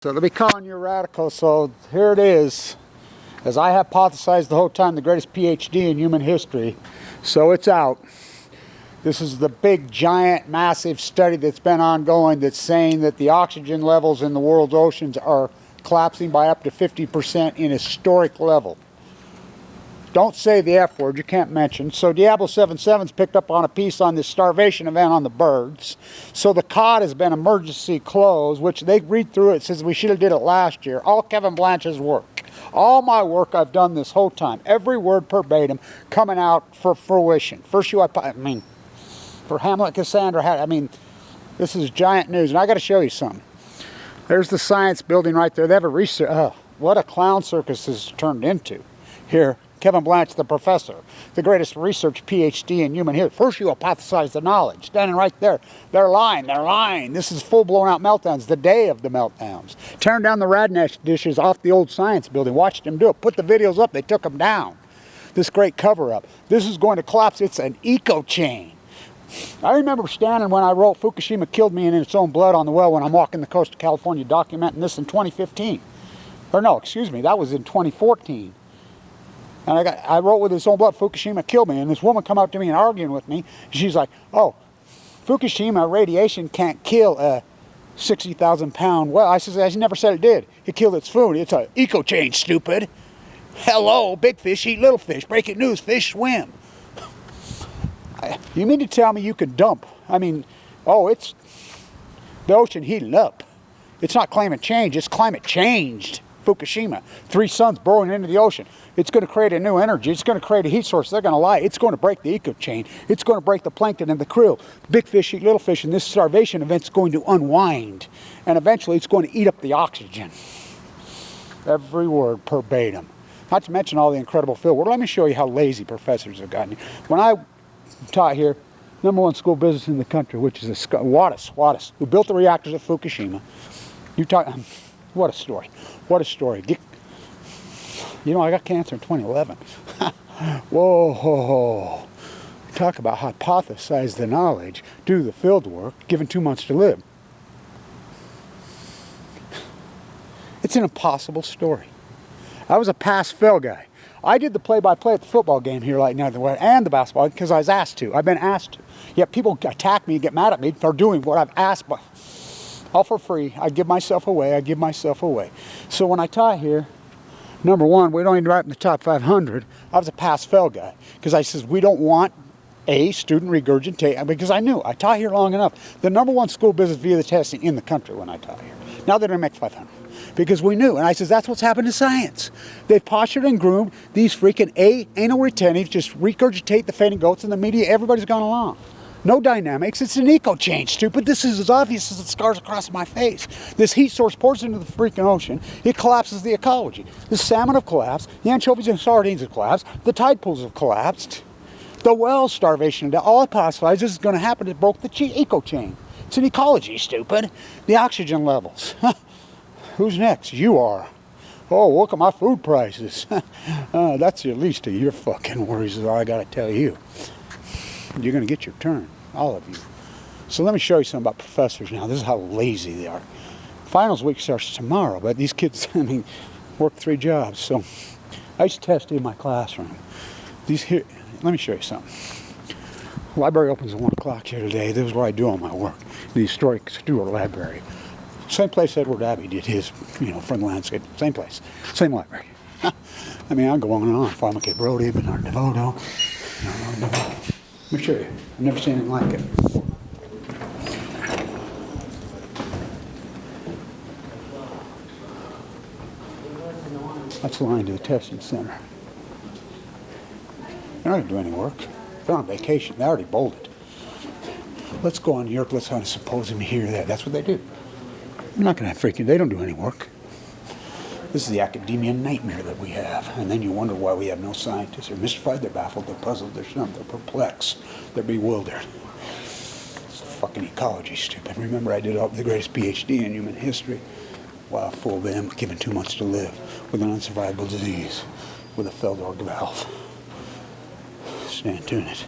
So they'll be calling you a radical, so here it is. As I hypothesized the whole time, the greatest PhD in human history. So it's out. This is the big, giant, massive study that's been ongoing that's saying that the oxygen levels in the world's oceans are collapsing by up to 50% in historic level. Don't say the F word, you can't mention. So Diablo 77's picked up on a piece on this starvation event on the birds. So the cod has been emergency closed, which they read through it, says we should have did it last year. All Kevin Blanch's work. All my work I've done this whole time. Every word verbatim coming out for fruition. First for Hamlet Cassandra, this is giant news. And I got to show you something. There's the science building right there. They have a research, what a clown circus this has turned into. Here, Kevin Blanch, the professor, the greatest research PhD in human history. First you hypothesize the knowledge, standing right there. They're lying. This is full blown out meltdowns, the day of the meltdowns. Tearing down the Radness dishes off the old science building. Watched them do it. Put the videos up, they took them down. This great cover-up. This is going to collapse. It's an eco chain. I remember standing when I wrote Fukushima Killed Me in Its Own Blood on the Well when I'm walking the coast of California documenting this in 2015. Or no, excuse me, that was in 2014. And I wrote with Its Own Blood, Fukushima Killed Me. And this woman come up to me and arguing with me. She's like, oh, Fukushima radiation can't kill a 60,000 pound well. I said, I never said it did. It killed its food. It's an eco chain, stupid. Hello, big fish eat little fish. Breaking news, fish swim. You mean to tell me you could dump? It's the ocean heating up. It's not climate change, it's climate changed. Fukushima, 3 suns burrowing into the ocean. It's going to create a new energy. It's going to create a heat source. They're going to lie. It's going to break the eco chain. It's going to break the plankton and the krill. Big fish eat little fish, and this starvation event's going to unwind. And eventually it's going to eat up the oxygen. Every word verbatim. Not to mention all the incredible field work. Let me show you how lazy professors have gotten. When I taught here, #1 school business in the country, which is Wattis, who built the reactors at Fukushima. What a story. What a story. You know, I got cancer in 2011. Whoa. Talk about hypothesize the knowledge, do the field work, given 2 months to live. It's an impossible story. I was a pass-fail guy. I did the play-by-play at the football game here like now and the basketball because I was asked to. I've been asked to. Yet people attack me and get mad at me for doing what I've asked, but all for free. I give myself away. So when I taught here, #1, we don't even write in the top 500. I was a pass-fail guy because I says we don't want a student regurgitate, because I knew I taught here long enough. The #1 school business via the testing in the country when I taught here. Now they're going to make 500 because we knew. And I says that's what's happened to science. They've postured and groomed these freaking anal retentives, just regurgitate the fainting goats in the media. Everybody's gone along. No dynamics. It's an eco change, stupid. This is as obvious as the scars across my face. This heat source pours into the freaking ocean. It collapses the ecology. The salmon have collapsed. The anchovies and sardines have collapsed. The tide pools have collapsed. The well starvation. All hypothesized this is going to happen. It broke the eco chain. It's an ecology, stupid. The oxygen levels. Who's next? You are. Oh, look at my food prices. That's the least of your fucking worries is all I got to tell you. You're going to get your turn, all of you. So let me show you something about professors now. This is how lazy they are. Finals week starts tomorrow, but these kids, work 3 jobs. So I used to test in my classroom. Let me show you something. Library opens at 1 o'clock here today. This is where I do all my work. The historic Stewart Library. Same place Edward Abbey did his, from the landscape. Same place, same library. I'm going on. Farmer K. Brody, Bernard DeVoto. Let me show you. I've never seen anything like it. That's the line to the testing center. They're not going to do any work. They're on vacation. They already bolted. Let's go on New York. Let's have a symposium here, there. That's what they do. They're not going to they don't do any work. This is the academia nightmare that we have. And then you wonder why we have no scientists. They're mystified, they're baffled, they're puzzled, they're stumped, they're perplexed, they're bewildered. It's fucking ecology, stupid. Remember, I did the greatest PhD in human history. Wow, full of them, given 2 months to live, with an unsurvivable disease, with a failed organ valve. Stand tuned.